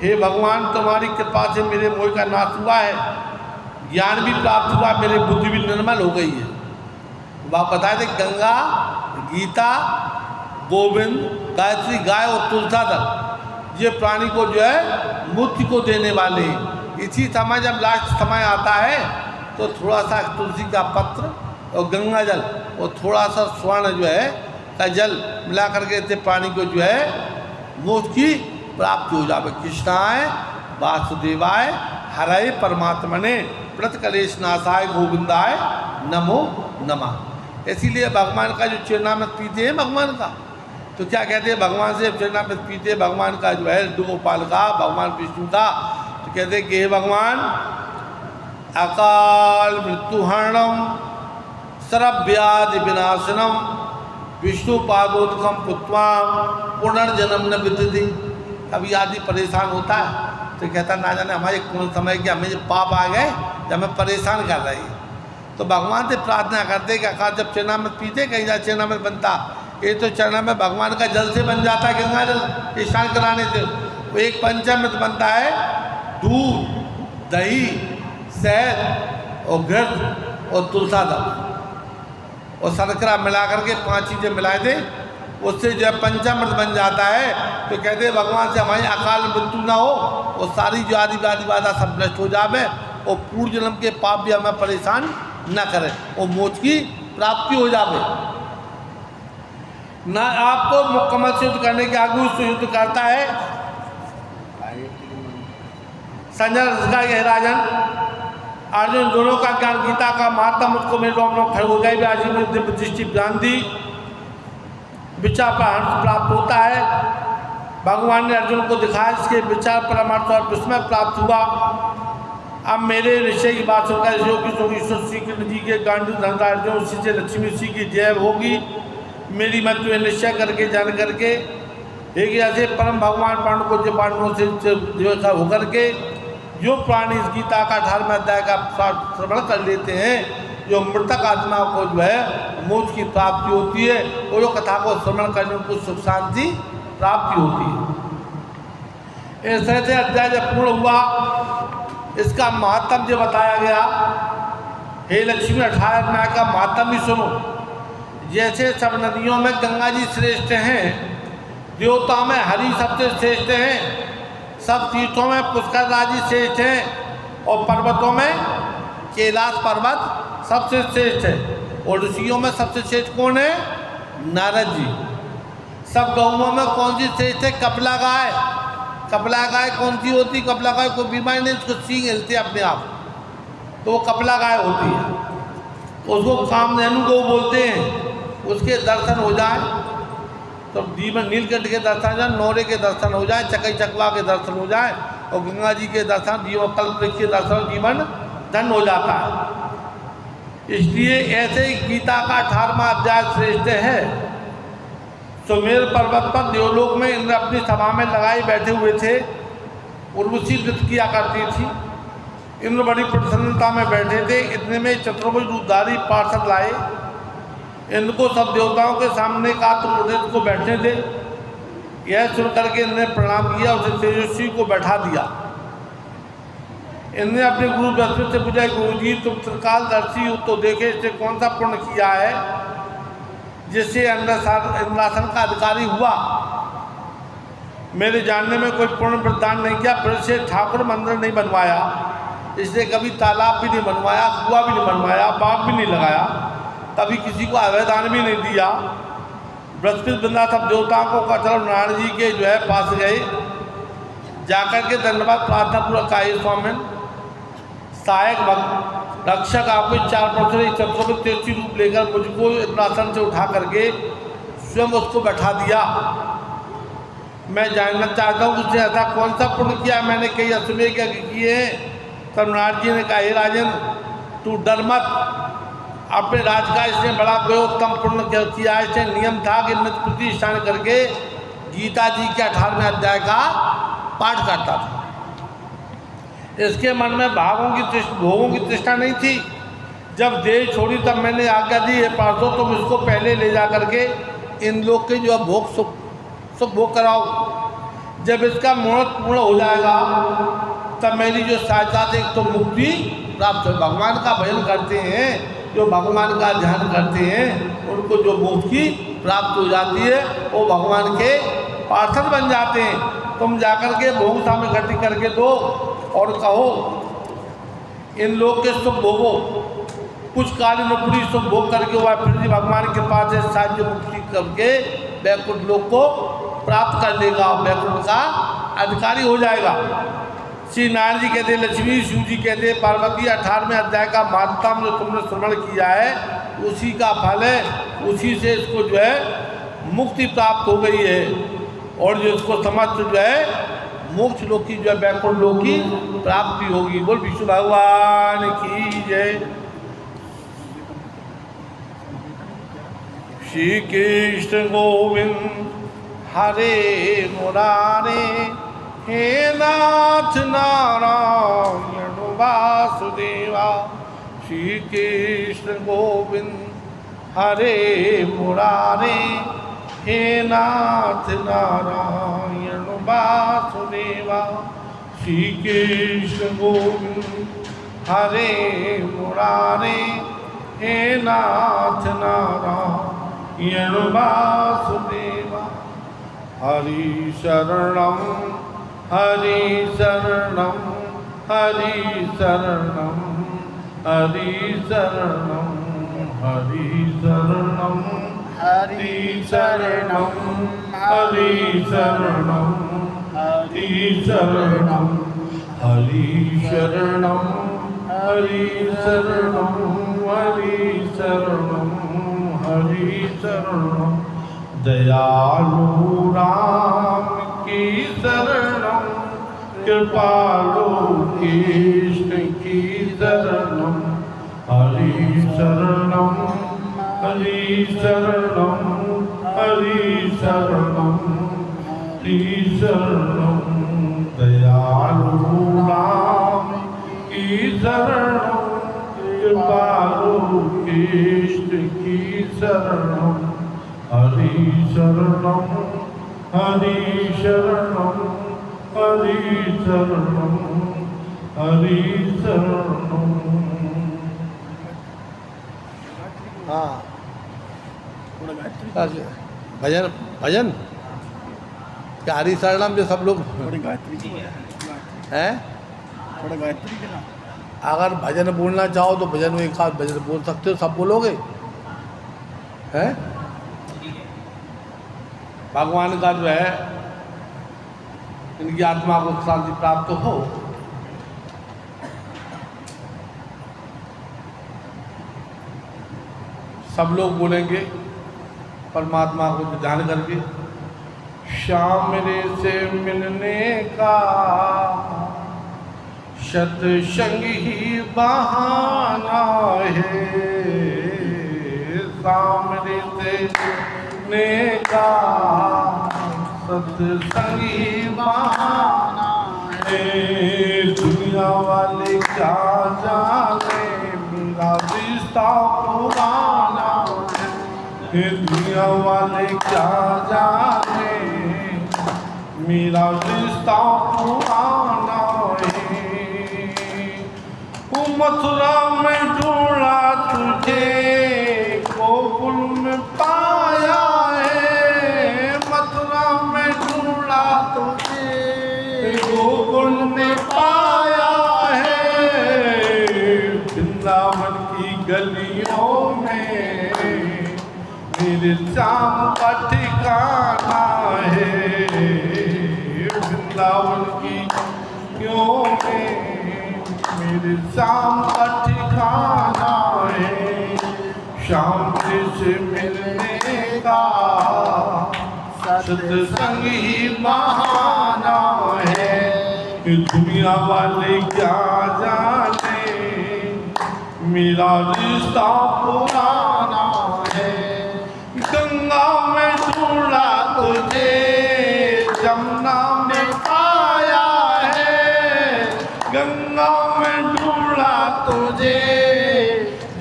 हे भगवान, तुम्हारी कृपा से मेरे मोह का नाश हुआ है, ज्ञान भी प्राप्त हुआ, मेरी बुद्धि भी निर्मल हो गई है। वह बताए थे गंगा, गीता, गोविंद, गायत्री, गाय और तुलसादल, ये प्राणी को जो है मुक्ति को देने वाले। इसी समय जब लास्ट समय आता है तो थोड़ा सा तुलसी का पत्र और गंगा जल और थोड़ा सा स्वर्ण जो है का जल मिला करके इससे प्राणी को जो है मोक्ष की प्राप्ति हो जाए। कृष्णाय वासुदेवाय हरये परमात्मने प्रतिकलेश नाशाय गोविंदाय नमो नमः। इसीलिए भगवान का जो चरणामृत पीते हैं भगवान का, तो क्या कहते हैं भगवान से चरणामृत पीते भगवान का जो है गोपाल का, भगवान विष्णु का, तो कहते हैं कि हे भगवान, अकाल मृत्युहरणम सर्वव्याधि विनाशनम विष्णु पादोत्कम पुत्वाम पुनर्जन्म न विदधि। कभी आदि परेशान होता है तो कहता ना जाने हमारे कौन समय कि हमें पाप आ गए जब हमें परेशान कर रही है। तो भगवान से प्रार्थना करते कि अकाल जब चरणामृत पीते कहीं जा चरणामृत बनता, ये तो चरणामृत भगवान का जल से बन जाता है, गंगा जल स्नान कराने से। वो एक पंचामृत बनता है, दूध, दही, शहद और घृत और तुलसा दल और शर्करा मिला करके 5 चीज़ें मिलाए थे उससे जो है पंचामृत बन जाता है। तो कहते हैं भगवान से हमारी अकाल मृत्यु ना हो और सारी जो आदि व्याधि बाधा सब नष्ट हो जावे और पूर्व जन्म के पाप भी हमें परेशान न करे और मोक्ष की प्राप्ति हो जावे। ना आपको मुकम्मल से युद्ध करने के आगे उससे युद्ध करता है संजय रसगा ये राजन अर्जुन दोनों का ज्ञान गीता का महात्मा मुझको मेरे रोम खड़े हो गए भी आज ही मुझे दिव्य दृष्टि ज्ञान दी विचार पर हर्ष प्राप्त होता है। भगवान ने अर्जुन को दिखाया इसके विचार परमार्थ और विस्मय प्राप्त हुआ। अब मेरे निश्चय की बात सुनकर ईश्वर श्री कृष्ण जी के गांडी धनता अर्जुन उसी से लक्ष्मी जी की जय होगी। मेरी मत में निश्चय करके जान करके एक ऐसे परम भगवान पांडु को जो पांडवों से होकर के जो प्राणी इस गीता का 18वें अध्याय का श्रवण कर लेते हैं जो मृतक आत्मा को जो है मोक्ष की प्राप्ति होती है और जो कथा को श्रवण करने को सुख शांति प्राप्ति होती है। इस तरह से अध्याय जब पूर्ण हुआ इसका महात्म जो बताया गया। हे लक्ष्मी 18 अध्याय का महात्म भी सुनो। जैसे सब नदियों में गंगा जी श्रेष्ठ हैं, देवताओं में हरि सबसे श्रेष्ठ हैं, सब तीर्थों में पुष्कर राजी श्रेष्ठ हैं और पर्वतों में कैलाश पर्वत सबसे श्रेष्ठ है और ऋषियों में सबसे श्रेष्ठ कौन है? नारद जी। सब गौओं में कौन सी श्रेष्ठ है? कपिला गाय। कपिला गाय कौन सी होती? कपिला गाय कोई बीमारी नहीं, उसको सींग हिलते अपने आप, तो वो कपिला गाय होती है। उसको कामधेनु गौ बोलते हैं। उसके दर्शन हो जाए तो जीवन नीलकंठ के दर्शन हो जाए, नौरे के दर्शन हो जाए, चकई चकवा के दर्शन हो जाए और गंगा जी के दर्शन जीवन कल्प के दर्शन जीवन धन हो जाता है। इसलिए ऐसे ही गीता का 18वां अध्याय श्रेष्ठ है। सुमेर पर्वत पर देवलोक में इंद्र अपनी सभा में लगाए बैठे हुए थे। उर्वशी नृत्य किया करती थी। इंद्र बड़ी प्रसन्नता में बैठे थे। इतने में चतुर्भुज रूपधारी पार्षद लाए। इनको सब देवताओं के सामने कहा तुम उदय को बैठने दे। यह सुन करके इन्होंने प्रणाम किया, उसे तेजस्वी को बैठा दिया। इनने अपने गुरु बृहस्पति से पूछा गुरु जी तुम त्रिकालदर्शी हो तो देखे इसने कौन सा पुण्य किया है जिससे इंद्रासन का अधिकारी हुआ। मेरे जानने में कोई पुण्य प्रदान नहीं किया, फिर से ठाकुर मंदिर नहीं बनवाया, इसने कभी तालाब भी नहीं बनवाया, कुआं भी नहीं बनवाया, बाग भी नहीं लगाया, कभी किसी को अवैधान भी नहीं दिया। बृहस्पति बंदा सब देवताओं को कहा चलो नारायण जी के जो है पास गए, जाकर के धन्यवाद प्रार्थना पूरा काये स्वामी सहायक भक्त रक्षक आपको 4 वर्ष चतुर्भुज तेजस्वी रूप लेकर मुझको इंद्रासन से उठा करके स्वयं उसको बैठा दिया। मैं जानना चाहता हूँ उसने ऐसा कौन सा पुण्य किया मैंने कई अश्वमेध क्या किए हैं। तब नारद जी ने कहा हे राजन तू डर मत, अपने राज का इसने बड़ा उत्तम पुण्य किया। इसने नियम था कि नित्य प्रतिष्ठान करके गीता जी के 18वें अध्याय का पाठ करता था। इसके मन में भोगों की तृष्णा नहीं थी। जब देह छोड़ी तब मैंने आज्ञा दी है पार्थो तुम इसको पहले ले जा करके इन लोग के जो भोग सुख भोग कराओ। जब इसका मुहूर्त पूर्ण हो जाएगा तब मेरी जो सहायता से एक तो मुक्ति प्राप्त हो। भगवान का भजन करते हैं, जो भगवान का ध्यान करते हैं उनको जो मोक्ष की प्राप्त हो जाती है वो भगवान के पार्षद बन जाते हैं। तुम जाकर के भोग साम इकट्ठी करके दो और कहो इन लोग के सुख भोगो, कुछ काल नुपुरी सुख भोग करके हुआ फिर भी भगवान के पास से साध्य मुक्ति करके बैकुंठ लोक को प्राप्त कर लेगा, बैकुंठ का अधिकारी हो जाएगा। श्री नारायण जी कहते लक्ष्मी शिव जी कहते पार्वती 18वें अध्याय का महात्म जो तुमने श्रवण किया है उसी का फल है, उसी से इसको जो है मुक्ति प्राप्त हो गई है और जो इसको समस्त जो है मोक्ष लोक की जो है बैकुंठ लोक की प्राप्ति होगी। बोल विष्णु भगवान की जय। श्री कृष्ण गोविंद हरे मुरारे हे नाथ नारायण वासुदेवा। श्री कृष्ण गोविंद हरे मुरारे हे नाथ नारायण वासुदेवा। श्री कृष्ण गोविंद हरे मुरारे हे नाथ नारायण वासुदेवा। हरि शरणम हरि शरणम हरि शरणम हरि शरणम हरि शरणम हरि शरणम हरि शरणम हरि शरणम हरि शरणम हरि शरणम हरि शरणम हरि शरणम दयालु राम की शरणम कृपालु कृष्ण की शरणम हरि शरणम हरि शरणम हरि शरणम हरि शरणम दयालु राम की शरणम कृपालु कृष्ण की शरणम हरि शरणम हरि शरणम हरि शरणम हरि शरणम। हाँ भजन भजन क्या हरि शरणम जो सब लोग हैं। थोड़ा गायत्री के ना अगर भजन बोलना चाहो तो भजन में एक आध भजन बोल सकते हो, सब बोलोगे हैं। भगवान का जो है इनकी आत्मा को शांति प्राप्त हो। सब लोग बोलेंगे परमात्मा को ध्यान करके। श्याम मेरे से मिलने का सत्संग ही बहाना है, श्याम मेरे से मिलने का सत्संग ही बहाना है। दुनिया वाले क्या जाने मेरा रिश्ता पुराना है, दुनिया वाले क्या जाने मेरा रिश्ता पुराना है। मथुरा में ढूंढा तुझे गोकुल में पाया है, मथुरा में ढूंढा तुझे गोकुल में पाया है। वृंदावन की गलियों में मेरे श्याम का ठिकाना है, वृंदावन की गलियों में मेरे श्याम का ठिकाना है। श्याम से मिलने का सत्संग ही बहाना है, दुनिया वाले क्या जाने मेरा रिश्ता पुराना है। गंगा में ढूंढा तुझे जमुना में पाया है, गंगा में ढूंढा तुझे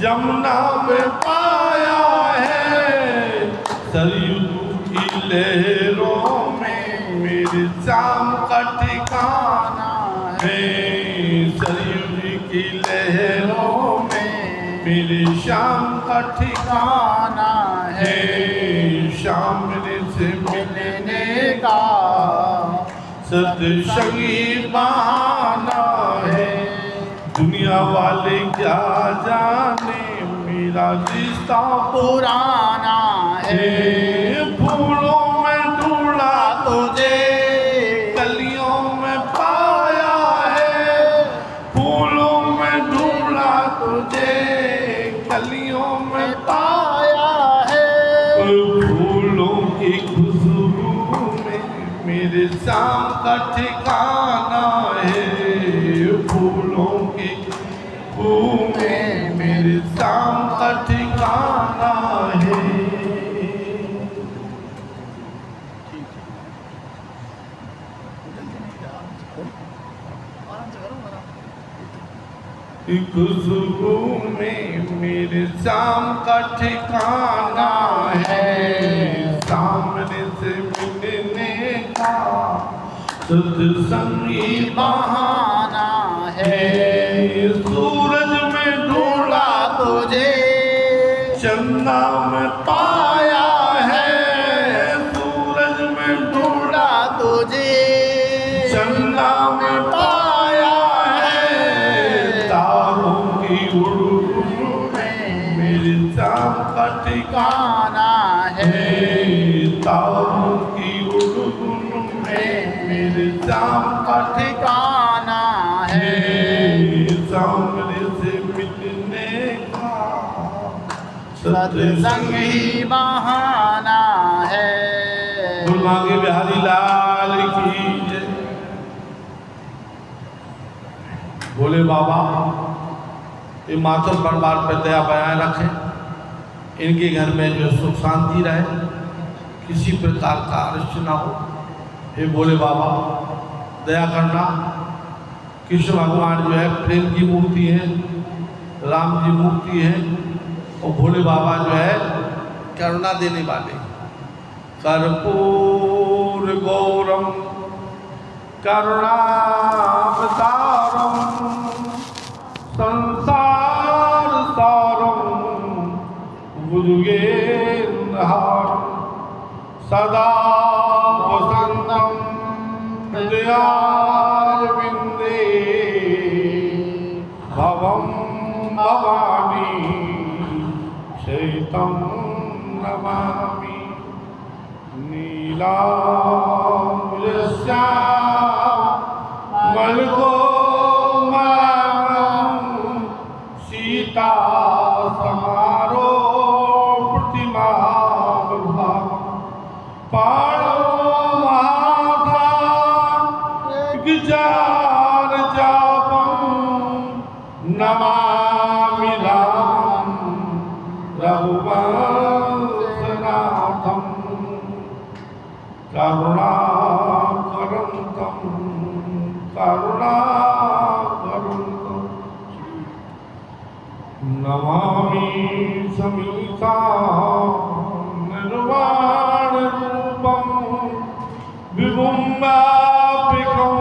जमुना में पाया है। सरयू की लहरों में मेरे श्याम का ठिकाना है, सरयू की लहरों में मेरे श्याम का ठिकाना है। श्याम मेरे से मिलने का सत्संग ही बहाना है, दुनिया वाले क्या जाने मेरा रिश्ता पुराना है। फूलों में ढूंढा तुझे कलियों में पाया है, फूलों में ढूंढा तुझे कलियों में पाया है। फूलों की खुशबू में मेरे श्याम का ठिकाना है, फूलों की खुशबू में मेरे श्याम का ठिकाना है। खुशबू में मेरे श्याम का ठिकाना है, सामने से मिलने का सत्संग ही बहाना है। सूरज में ढूंढा तुझे चंदा में पाया है, सूरज में ढूंढा तुझे चंदा में पाया है तारों की उड़न में मेरे चाँद का ठिकाना है तारों की उड़न में मेरे चाँद का ठिकाना है सामने से मिलने का सत्संग ही बहाना है। गुरुमांगे बिहारी लाल की जय। बोले बाबा ये मातृ परिवार पर दया बनाए रखें, इनके घर में जो सुख शांति रहे, किसी प्रकार का अनिष्ट ना हो। हे भोले बाबा दया करना। कृष्ण भगवान जो है प्रेम की मूर्ति है, राम जी मूर्ति है, और भोले बाबा जो है करुणा देने वाले। कर्पूर गौरम करुणावतारम संसार सारम भुजगेन्द्रहारम सदा वसंतम हृदयारविंदे भवम भवानी शैतं नमामि नीलाम्बरश्यामलकोमलम् सीता समारो प्रतिमा पाणो महाभाग्यजार जापं नमामि रामं रघुवंशनाथं करुणाकरन्तं करुणाकरन्तं नमामि समीतां निर्वाणरूपं विभुं व्यापिकं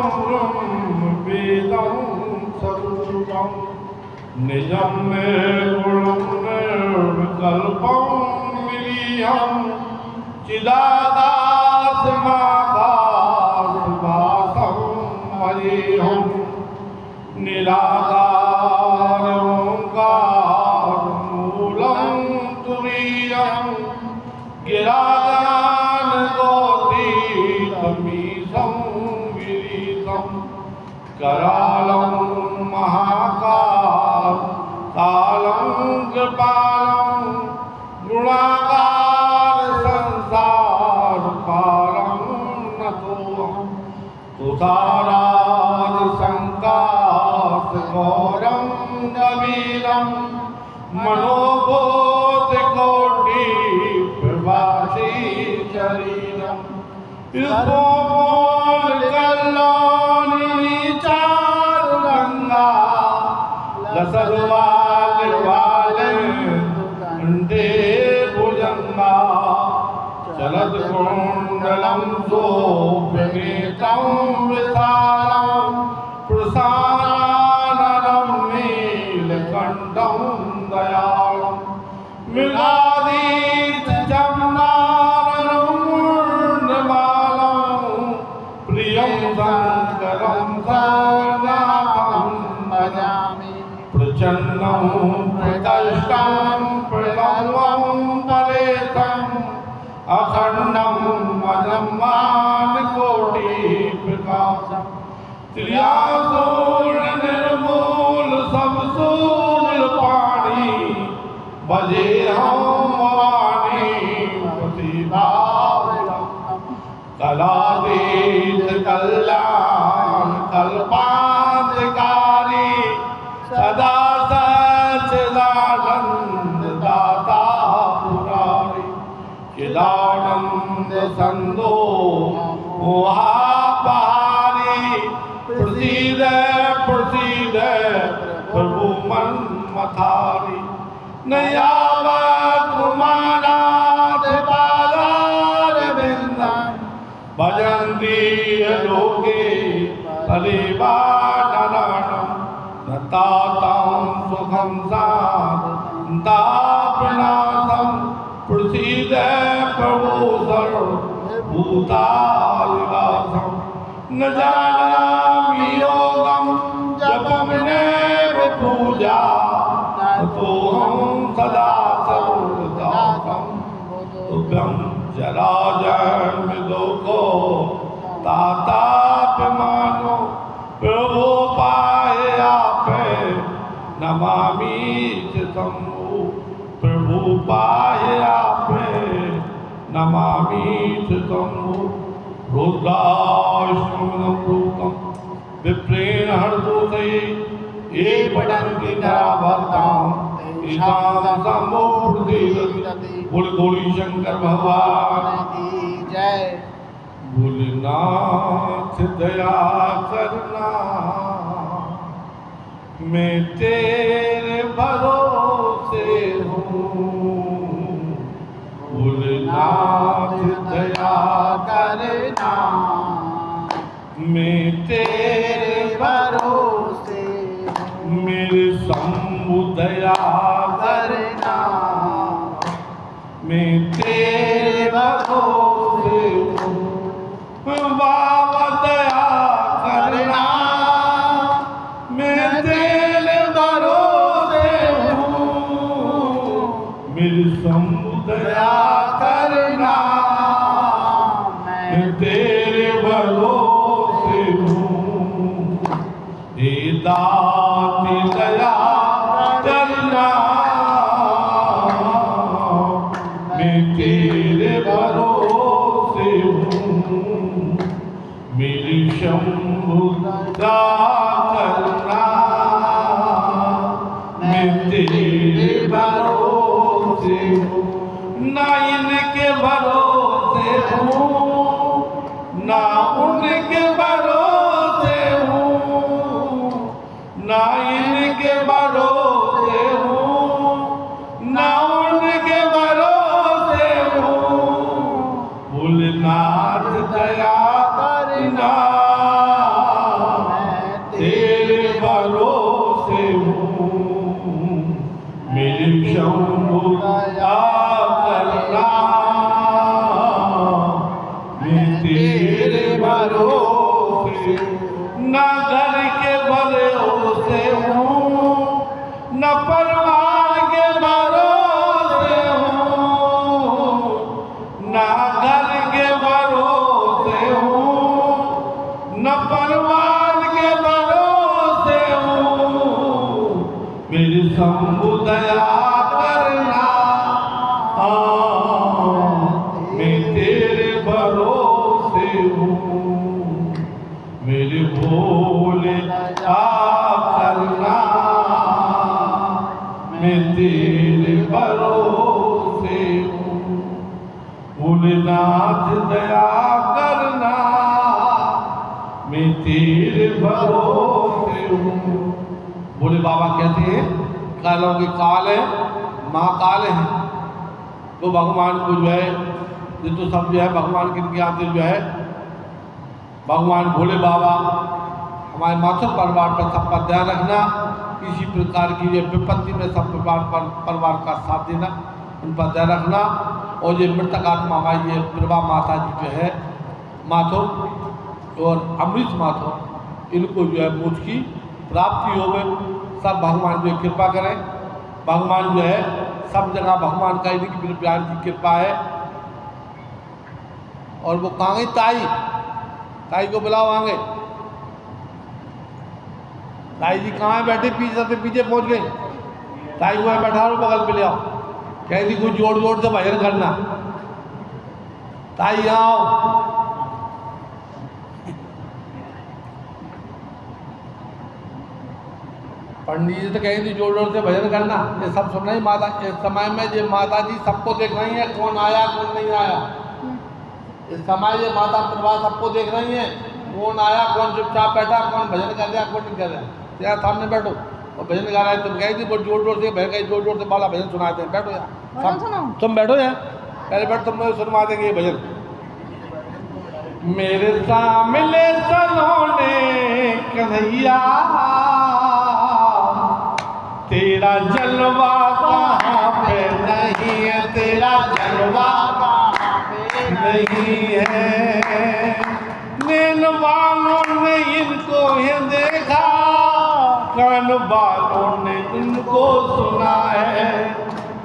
वेदं स्वरूपं निजं निर्गुणं निर्विकल्पं निरीहं चिदाकाशमाकाशवासं हरिहं निराकार ओंकारमूलं तुरीयं गिरागानगोतीतमीशं गिरीशं करालं महाकाल कालं कृपालं गुणागार संसार पारं नतोऽहं तुषाराज संकाश गौरं कबीरं मनोबोधकोटि प्रवासी शरीरं इसकोमल कल्याणी चारुगंगा लसरवाल वाले अंडे भुजंगा चलद कुंडलं शोभनीतं विशालं प्रसारणं नीलकण्ठं दयालं मृगादीतजम्नाननं मूर्णमालं प्रियं शङ्करं सर्वनाथं भजामि प्रचन्नं प्रकष्टं प्रणवं परेशम् अखंडं मजमानकोटिप्रकाशं त्रियासूल निर्मूल सब सूल पाणी बजेहं भवानी प्रतिभावनं कलातीत कल्याण कल्पांतकारी सदा सच्चिदानंद दाता पुरारी चिदानंद संदो मोहापहारी प्रसीद प्रसीद प्रभु मन मथारी नयावत कुमारात पादार बिंदम भजन्ति लोके परिवारणम नतातं सुखं सादापनाथं प्रसीद प्रभु सर्वभूतादिवासं न जानामि योगम जपम नैव पूजा तो हम सदा सर्वदासम तुभ्यं जराजन्म दुःखो ताताप्यमानो प्रभु पाए आपे नमामि च शंभु प्रभु पाए आपे नमामि च शंभु रुद्राष्टमं रूपं विप्रेण हरदूतये ये पठन्ति भक्तां ईशान सम्मूर्ति बोल गौरी शंकर भगवान की जय। भोलेनाथ दया करना मैं तेरे भरोसे हूँ भोलेनाथ दया करना मैं तेरे भरोसे मेरे शंभु दया करना मैं तेरे भरोसे हूँ बाबा दया करना मैं तेरे भरोसे हूँ मेरे शंभु दया करना मैं तेरे भरोसे हूँ हे दाती दया करना मैं तेरे भरोसे हूँ मेरी शंभु दया करना मैं तेरे भरोसे हूँ ना इनके भरोसे हूँ ना उनके भरोसे हूँ ना इनके भरोसे हूँ ना उनके भरोसे हूँ भोलेनाथ दया करना तेरे भरोसे हूँ मेरी शंभु दया करना मैं तेरे भरोसे न घर के भरोसे हूँ न परिवार के भरोसे हूँ न घर के भरोसे हूँ न परिवार के भरोसे हूँ मेरी शंभु दया करना मैं तेरे भरोसे हूँ मेरे भोले करना मैं तेरे भरोसे हूँ भोलेनाथ दया करना मैं तेरे भरोसे हूँ भोले बाबा कहते हैं कालों के काल है महाकाल है तो भगवान को जो है ये तो सब जो है भगवान के इनके आते जो है भगवान भोले बाबा हमारे माथुर परिवार पर सब पर ध्यान रखना किसी प्रकार की ये विपत्ति में सब परिवार का साथ देना उन पर ध्यान रखना और ये मृतक आत्मा हमारी ये प्रभा माता जी जो है माथुर और अमृत माथुर इनको जो है मोक्ष की प्राप्ति हो गई सब भगवान जो है कृपा करें भगवान जो है सब जगह भगवान का इनकी प्यार की कृपा है और वो कहाँ गई ताई को बुलाओ आगे ताई जी कहाँ है बैठे पीछे सबसे पीछे पहुंच गए ताई को है बैठा लो बगल पे ले आओ कह दी कुछ जोड़ जोड़ से भजन करना ताई यहाँ आओ पंडित जी तो कहेंगे जोर जोर से भजन करना ये सब सुन रही माता इस समय में ये माता जी सबको देख रही हैं कौन आया कौन नहीं आया इस समय ये माता प्रभा सबको देख रही हैं कौन आया कौन चुपचाप बैठा कौन भजन कर रहा कौन नहीं कर रहा यार सामने बैठो और भजन गा रहा है तुम कहेगी बहुत जोर जोर से भजन कहीं जोर जोर से बाला भजन सुनाते हैं बैठो यार तुम बैठो यार पहले बैठ तुम सुनवा देंगे ये भजन मेरे सामने सलोने कन्हैया तेरा जलवा कहाँ पे नहीं है तेरा जलवा कहाँ पे नहीं है नैन वालों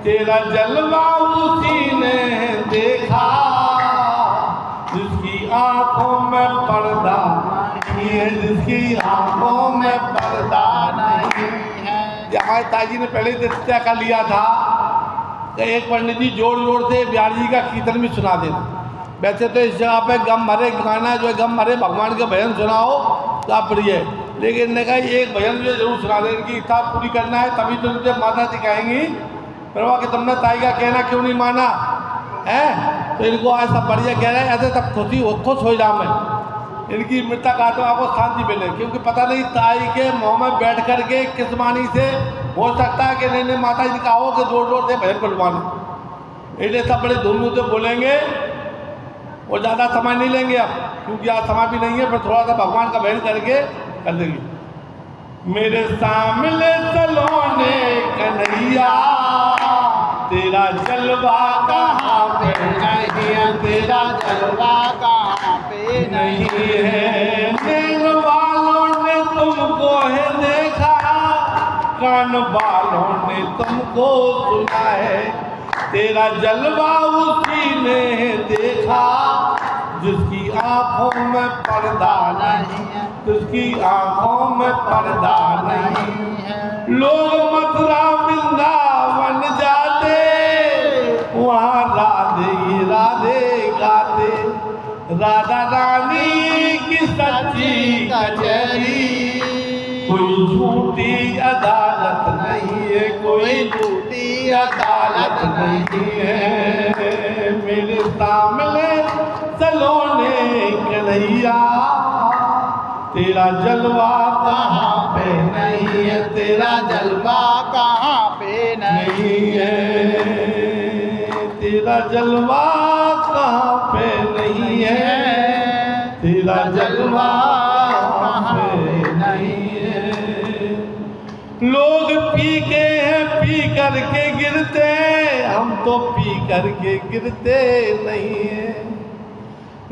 तेरा जलवा उसी ने देखा जिसकी आंखों में पर्दा नहीं है, जिसकी आंखों में पर्दा नहीं है। हमारे ताजी ने पहले ही तय कर लिया था कि एक पंडित जी जोर जोर से बिहारी जी का कीर्तन भी सुना देना। वैसे तो इस जगह पे गम भरे गाना जो है गम भरे भगवान के भजन सुनाओ तो आप प्रिय, लेकिन इन्होंने कहा एक भजन जो जरूर सुना दे, इनकी इच्छा पूरी करना है, तभी तो मुझे माता दिखाएंगी प्रभा कि तुमने ताई का कहना क्यों नहीं माना है। तो इनको आज सब बढ़िया कह रहे हैं, ऐसे सब खुश हो जाऊँ मैं, इनकी मृतक आत्मा को शांति मिले, क्योंकि पता नहीं ताई के मुँह में बैठ कर के किस वाणी से हो सकता है कि नहीं माता जी कहो कि जोर जोर से भजन बुलवाना। इसलिए सब बड़े धूम से बोलेंगे और ज़्यादा समय नहीं लेंगे अब, क्योंकि आज समय भी नहीं है, पर थोड़ा सा भगवान का भजन करके कर देंगे। मेरे सामने सलोने कन्हैया तेरा जलवा कहाँ पे नहीं है, तेरा जलवा कहाँ पे नहीं है। नैन वालों ने तुमको है देखा, कान वालों ने तुमको सुना है, तेरा जलवा उसी ने देखा जिसकी आंखों में पर्दा नहीं है, जिसकी आंखों में पर्दा नहीं है। लोग मथुरा वृंदावन जाते, वहाँ राधे राधे गाते, राधा रानी की सच्ची कचहरी, कोई झूठी अदालत नहीं है, कोई झूठी अदालत नहीं है। मेरे सामने सलोने कन्हैया तेरा जलवा कहाँ पे नहीं है, तेरा जलवा कहाँ पे नहीं है, तेरा जलवा कहाँ पे नहीं है, तेरा जलवा कहाँ पे नहीं है। लोग पी के हैं पी करके गिरते, हम तो पी करके गिरते नहीं है।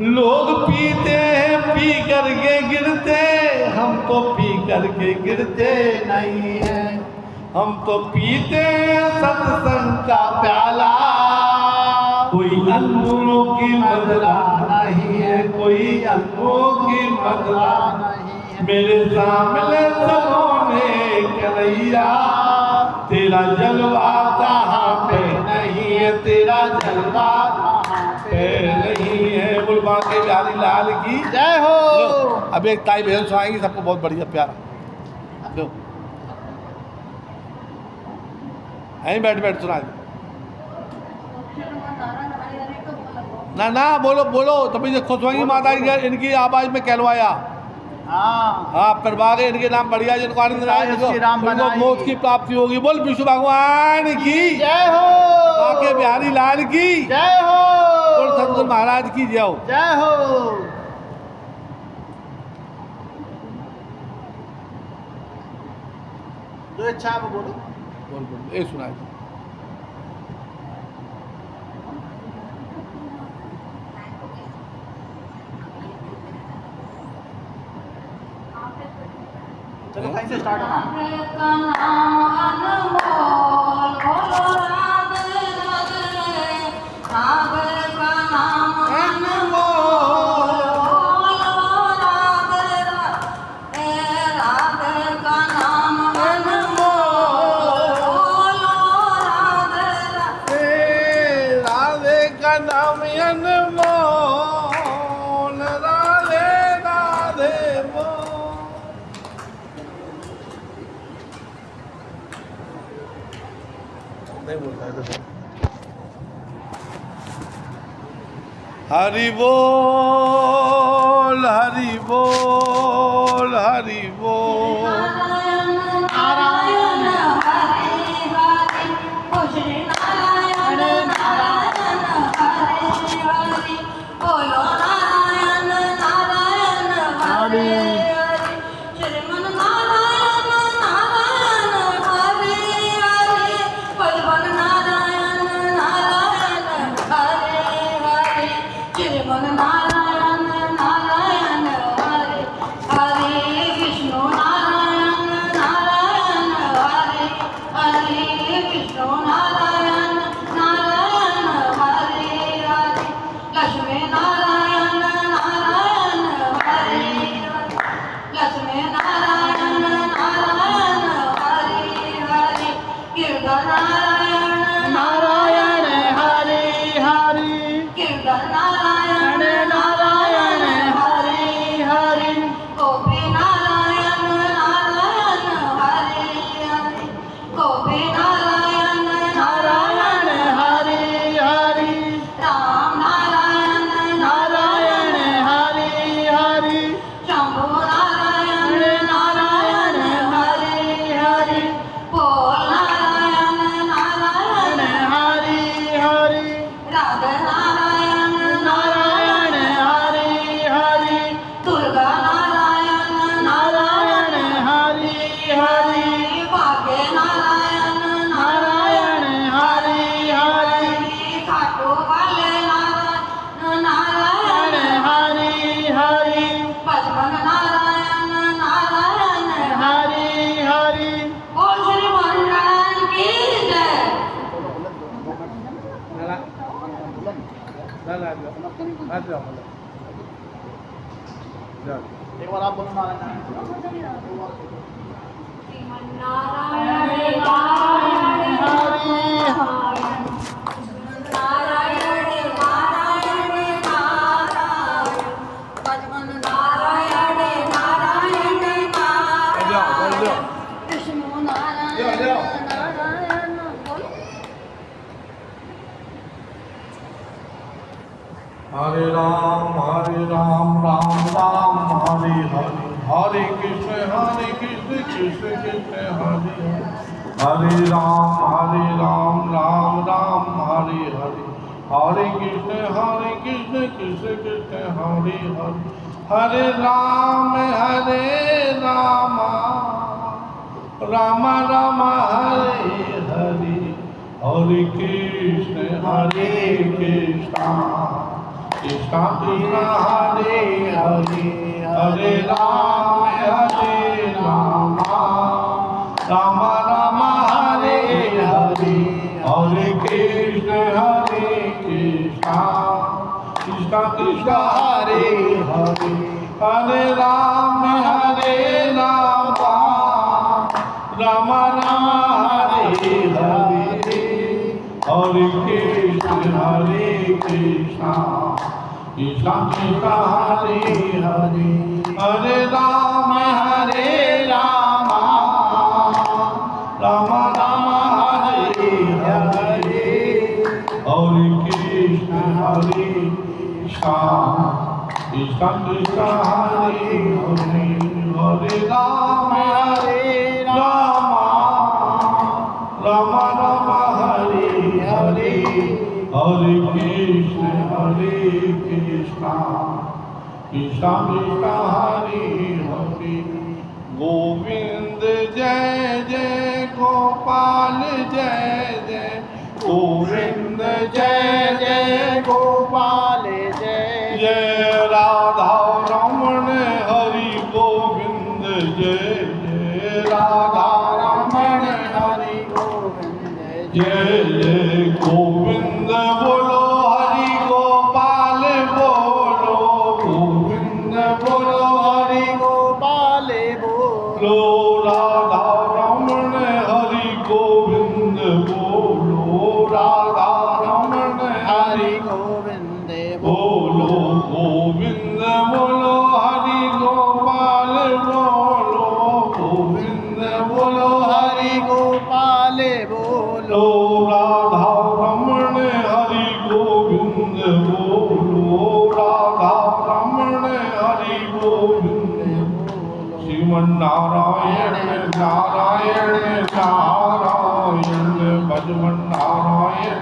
लोग पीते हैं पी करके गिरते, हम तो पी करके गिरते नहीं है। हम तो पीते हैं सत्संग का प्याला, कोई अंगूरों की मदरा नहीं है, कोई अंगूरों की मदरा नहीं है। मेरे सामने सलोने कन्हैया तेरा जलवा कहाँ पे नहीं है, तेरा जलवा कहाँ पे नहीं है। बुलबा के बिहारी लाल की जय हो। अब एक ताई बहन सुनाएंगी सबको बहुत बढ़िया प्यारा, दो यहीं बैठ सुना ना ना बोलो बोलो, तभी से खुश होंगी माता जी इनकी आवाज में कहलवाया। हाँ प्रभाग इनके नाम बढ़िया, जिनको आनंद इनको मौत की प्राप्ति होगी। बोल विष्णु भगवान की जय हो, बाके बिहारी लाल की जय हो, और सतगुरु महाराज की जय हो। जय हो। जो इच्छा आप बोलो। बोल ये सुनाए चलो कहीं से स्टार्ट होना। नहीं बोलता है तो हरि बोल हरि बोल हरि बोल। नारायण हरे हरे श्री नारायण नारायण हरे हरे बोलो नारायण नारायण हरे हरे श्रीमन नारायण नारायण हरे हरे बोल नारायण नारायण हरे हरे श्रीमन नारायण से बोलो। एक बार आप बोलो नारायण श्रीमन्नारायण नारायण हरि नारायण नारायण नारायण भगवान नारायण नारायण नारायण विष्णु नारायण नारायण बोलो। हरे राम राम राम हरे हरे, हरे कृष्ण कृष्ण कृष्ण कृष्ण हरे हरे, हरे राम राम राम हरे हरे, हरे कृष्ण कृष्ण कृष्ण कृष्ण हरे हरे, हरे राम राम राम हरे हरे, हरे कृष्ण कृष्ण कृष्ण कृष्ण हरे हरे, हरे राम राम राम राम हरे हरे, हरे कृष्ण कृष्ण कृष्ण कृष्ण हरे हरे, हरे राम राम राम हरे हरे, हरे कृष्ण कृष्ण कृष्ण कृष्ण हरे हरे, हरे राम राम राम हरे हरे, हरे कृष्ण कृष्ण कृष्ण कृष्ण हरे हरे, हरे राम राम राम हरे हरे, हरे कृष्ण कृष्ण कृष्ण कृष्ण हरे हरे, गोविंद जय जय गोपाल जय जय, गोविंद जय जय गोपाल जय जय राधा रमण हरि गोविंद जय जय राधा रमण हरि गोविंद जय जय गोविंद बोलो हरि गोपाल बोलो, गोविंद बोलो हरि गोपाल बोलो राधा रमण हरि गोविंद बोलो, राधा रमण हरि गोविंद बोलो, गोविंद बोलो हरि गोपाल बोलो, गोविंद बोलो हरि गोपाल बोलो राधा रमण हरि गोविंद बोलो, राधा रमण हरि गोविंद बोलो, श्रीमन्नारायण नारायण नारायण भजमन नारायण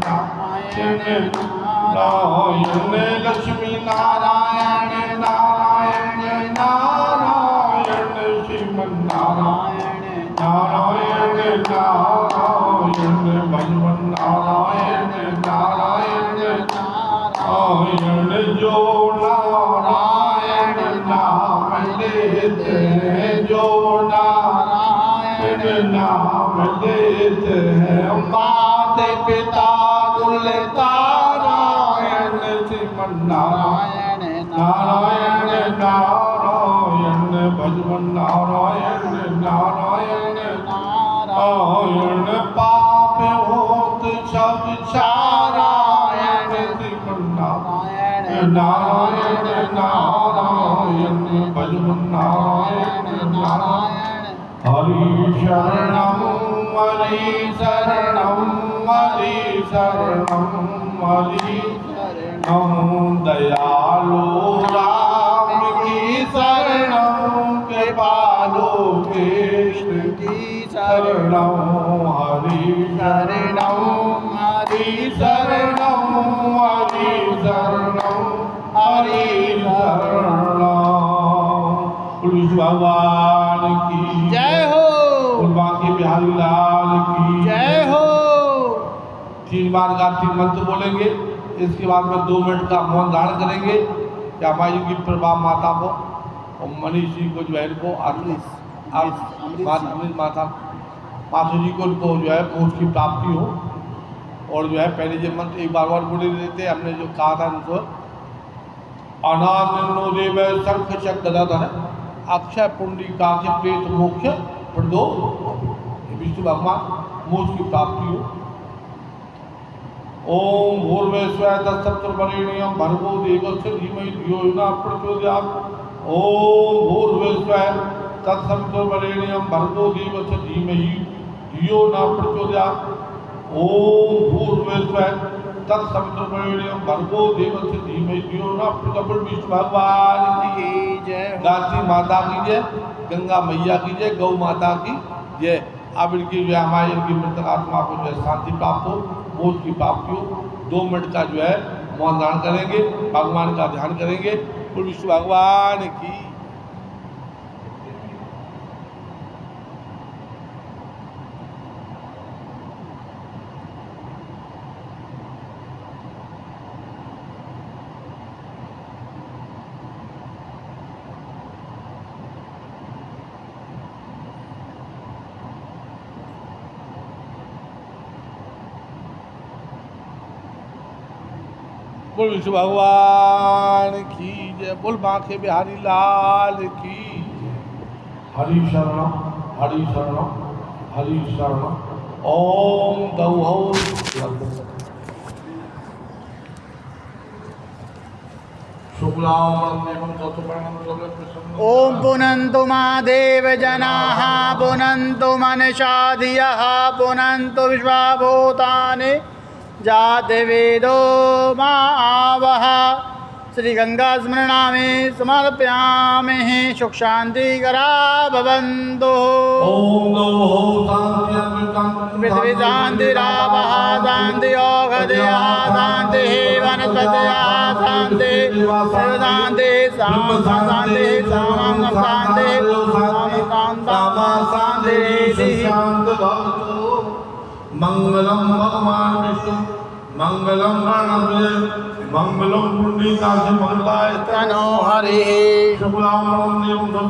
नारायण नारायण, लक्ष्मी नारायण नारायण नारायण, श्रीमन्नारायण नारायण नारायण भगवन नारायण नारायण नारायण, जो नारायण नाम लेते हैं, जो नारायण नाम लेते हैं, माते पिता कुल तारायण, श्रीमन्नारायण नारायण नारायण भगवन नारायण नारायण नारायण, पाप होत सब सारायण, श्रीमन्नारायण नारायण नारायण भगवन नारायण नारायण, हरि शरणं हरि शरणं हरि शरणं हरि शरणं, दयालु राम की शरणं, कृपालु कृष्ण की शरणं, हरि शरणं हरि शरणं हरि शरणं हरि शरणं, पुलिस भगवान की जय हो और बाकी बिहारी लाल की जय हो। 3 बार गायत्री मंत्र बोलेंगे, इसके बाद में 2 मिनट का मौन धारण करेंगे। श्यामा जी की प्रभाव माता को और मनीष जी को जो है इनको अमृत माता माता जी को उनको जो है मोक्ष की प्राप्ति हो, और जो है पहले जो मंत्र एक बार बोले देते, हमने जो कहा था उनको अनाथ निम्नो देव शंख चक्र गदाधर अक्षय पुंडरीकाक्ष प्रेत मोक्ष प्रदो विष्णु भगवान मोक्ष की प्राप्ति हो। ओम भूर्भुवस्सुः तत्सवितुर्वरेण्यं भर्गो देवस्य धीमहि धियो यो न प्रचोदयात्। ओम भूर्भुवस्सुः तत्सवितुर्वरेण्यं भर्गो देवस्य धीमहि धियो न प्रचोदयात्। ओम भूर्भुवस्सुः तत्सवितुर्वरेण्यं भर्गो देवस्य धीमहि धियो न प्रचोदयात्। विष्णु भगवान की जय। गायत्री माता की जय, गंगा मैया की जय, गौ माता की जय। अब इनकी जो है हमारी इनकी मृतक आत्मा को जो है शांति प्राप्त हो, मोक्ष की प्राप्ति हो। 2 मिनट का जो है मौन धारण करेंगे, भगवान का ध्यान करेंगे। और विष्णु भगवान की बोल विष्णु भगवान की जय। बोल बांके बिहारी लाल की जय। हरि शरणम हरि शरणम हरि शरणम। ओम गौहौ ओम पुनन्तु महादेव जनाः पुनन्तु मनसा धियः पुनन्तु विश्वभूतानि जाते वेदो मावः। श्री गंगा स्मरणामि समर्पयामि सुख शांतिकरा भवन्तु। ओम गौहौ शांति पृथ्वी शांतिरावः शान्तियोगदयः शान्तिः वनस्पतयः शान्तिः शान्तिः शान्तिः शान्तिः। मंगलम भगवान विष्णु मंगलम गणपति मंगलम पुंडरीकाक्ष मंगलाय तनो हरि। शुक्लांबरधरं